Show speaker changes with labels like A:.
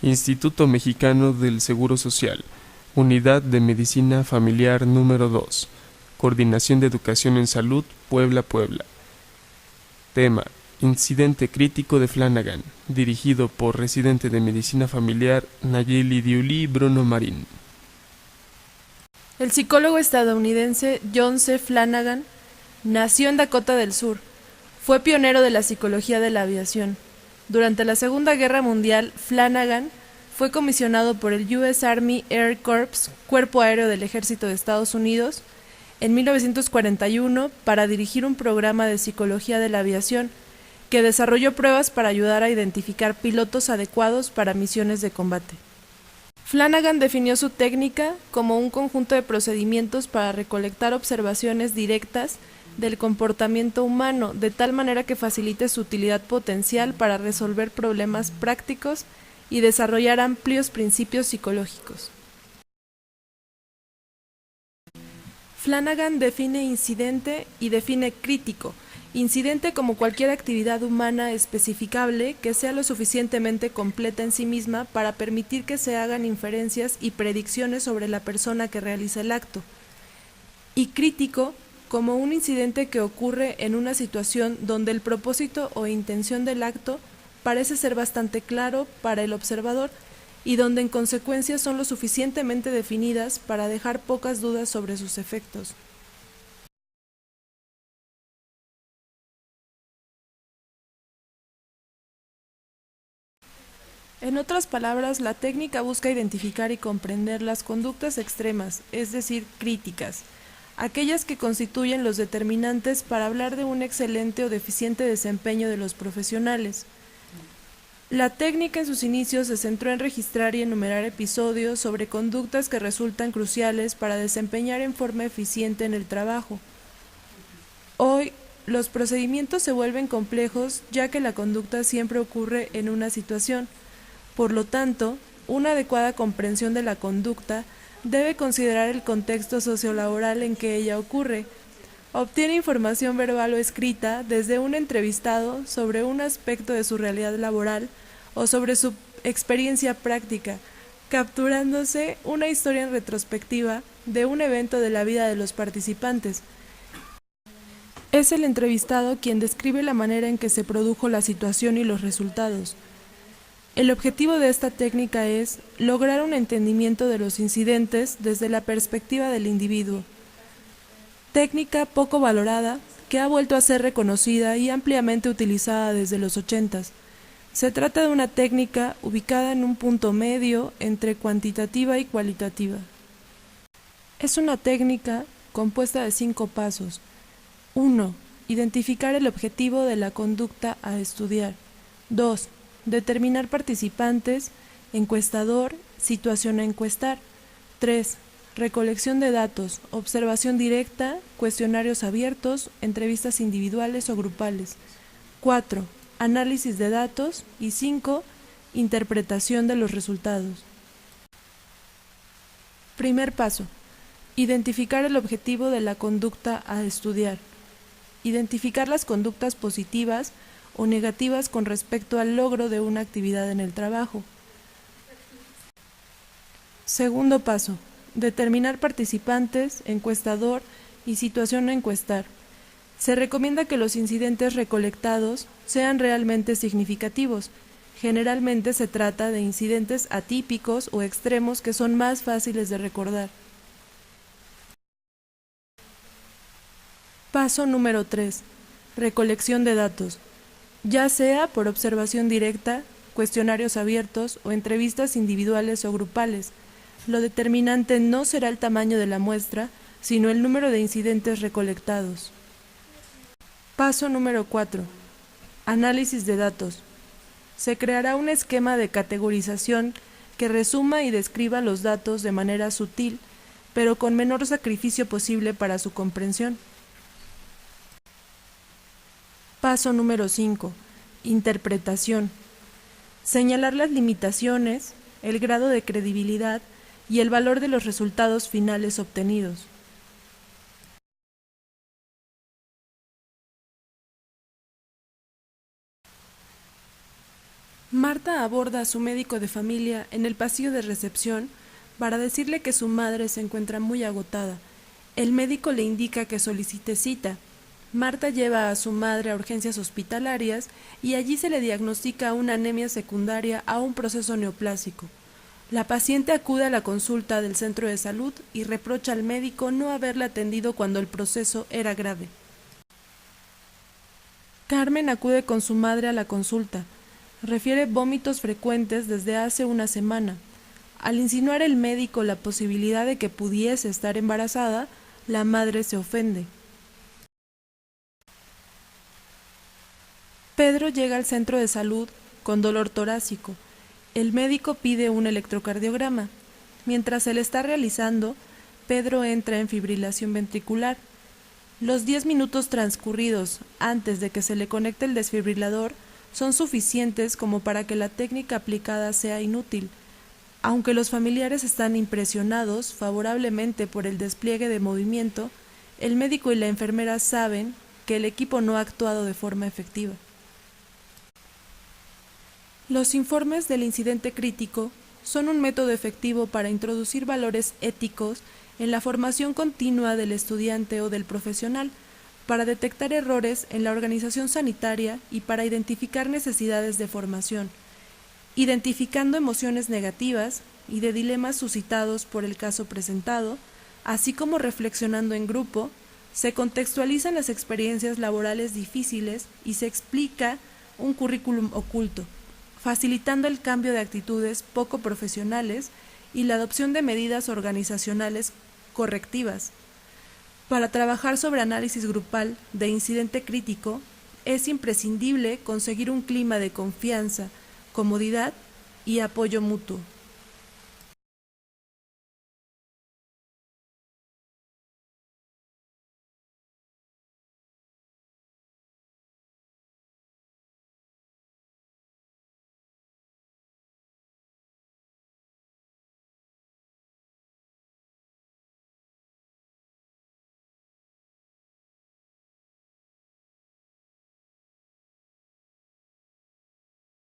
A: Instituto Mexicano del Seguro Social, Unidad de Medicina Familiar número 2, Coordinación de Educación en Salud, Puebla, Puebla. Tema: Incidente crítico de Flanagan, dirigido por residente de Medicina Familiar Nayeli Diulí Bruno Marín.
B: El psicólogo estadounidense John C. Flanagan nació en Dakota del Sur. Fue pionero de la psicología de la aviación. Durante la Segunda Guerra Mundial, Flanagan fue comisionado por el US Army Air Corps, Cuerpo Aéreo del Ejército de Estados Unidos, en 1941 para dirigir un programa de psicología de la aviación que desarrolló pruebas para ayudar a identificar pilotos adecuados para misiones de combate. Flanagan definió su técnica como un conjunto de procedimientos para recolectar observaciones directas del comportamiento humano, de tal manera que facilite su utilidad potencial para resolver problemas prácticos y desarrollar amplios principios psicológicos. Flanagan define incidente y define crítico. Incidente como cualquier actividad humana especificable que sea lo suficientemente completa en sí misma para permitir que se hagan inferencias y predicciones sobre la persona que realiza el acto. Y crítico como un incidente que ocurre en una situación donde el propósito o intención del acto parece ser bastante claro para el observador y donde en consecuencia son lo suficientemente definidas para dejar pocas dudas sobre sus efectos. En otras palabras, la técnica busca identificar y comprender las conductas extremas, es decir, críticas, aquellas que constituyen los determinantes para hablar de un excelente o deficiente desempeño de los profesionales. La técnica en sus inicios se centró en registrar y enumerar episodios sobre conductas que resultan cruciales para desempeñar en forma eficiente en el trabajo. Hoy, los procedimientos se vuelven complejos ya que la conducta siempre ocurre en una situación. Por lo tanto, una adecuada comprensión de la conducta debe considerar el contexto sociolaboral en que ella ocurre. Obtiene información verbal o escrita desde un entrevistado sobre un aspecto de su realidad laboral o sobre su experiencia práctica, capturándose una historia en retrospectiva de un evento de la vida de los participantes. Es el entrevistado quien describe la manera en que se produjo la situación y los resultados. El objetivo de esta técnica es lograr un entendimiento de los incidentes desde la perspectiva del individuo. Técnica poco valorada que ha vuelto a ser reconocida y ampliamente utilizada desde los 80s. Se trata de una técnica ubicada en un punto medio entre cuantitativa y cualitativa. Es una técnica compuesta de 5 pasos. 1. Identificar el objetivo de la conducta a estudiar. 2. Determinar participantes, encuestador, situación a encuestar. 3. Recolección de datos, observación directa, cuestionarios abiertos, entrevistas individuales o grupales. 4. Análisis de datos. Y 5. Interpretación de los resultados. Primer paso. Identificar el objetivo de la conducta a estudiar. Identificar las conductas positivas o negativas con respecto al logro de una actividad en el trabajo. Segundo paso. Determinar participantes, encuestador y situación a encuestar. Se recomienda que los incidentes recolectados sean realmente significativos. Generalmente se trata de incidentes atípicos o extremos que son más fáciles de recordar. Paso número 3. Recolección de datos. Ya sea por observación directa, cuestionarios abiertos o entrevistas individuales o grupales. Lo determinante no será el tamaño de la muestra, sino el número de incidentes recolectados. Paso número 4. Análisis de datos. Se creará un esquema de categorización que resuma y describa los datos de manera sutil, pero con menor sacrificio posible para su comprensión. Paso número 5. Interpretación. Señalar las limitaciones, el grado de credibilidad y el valor de los resultados finales obtenidos. Marta aborda a su médico de familia en el pasillo de recepción para decirle que su madre se encuentra muy agotada. El médico le indica que solicite cita. Marta lleva a su madre a urgencias hospitalarias y allí se le diagnostica una anemia secundaria a un proceso neoplásico. La paciente acude a la consulta del centro de salud y reprocha al médico no haberla atendido cuando el proceso era grave. Carmen acude con su madre a la consulta. Refiere vómitos frecuentes desde hace una semana. Al insinuar el médico la posibilidad de que pudiese estar embarazada, la madre se ofende. Pedro llega al centro de salud con dolor torácico. El médico pide un electrocardiograma. Mientras se le está realizando, Pedro entra en fibrilación ventricular. Los 10 minutos transcurridos antes de que se le conecte el desfibrilador son suficientes como para que la técnica aplicada sea inútil. Aunque los familiares están impresionados favorablemente por el despliegue de movimiento, el médico y la enfermera saben que el equipo no ha actuado de forma efectiva. Los informes del incidente crítico son un método efectivo para introducir valores éticos en la formación continua del estudiante o del profesional, para detectar errores en la organización sanitaria y para identificar necesidades de formación, identificando emociones negativas y de dilemas suscitados por el caso presentado, así como reflexionando en grupo. Se contextualizan las experiencias laborales difíciles y se explica un currículum oculto, facilitando el cambio de actitudes poco profesionales y la adopción de medidas organizacionales correctivas. Para trabajar sobre análisis grupal de incidente crítico, es imprescindible conseguir un clima de confianza, comodidad y apoyo mutuo.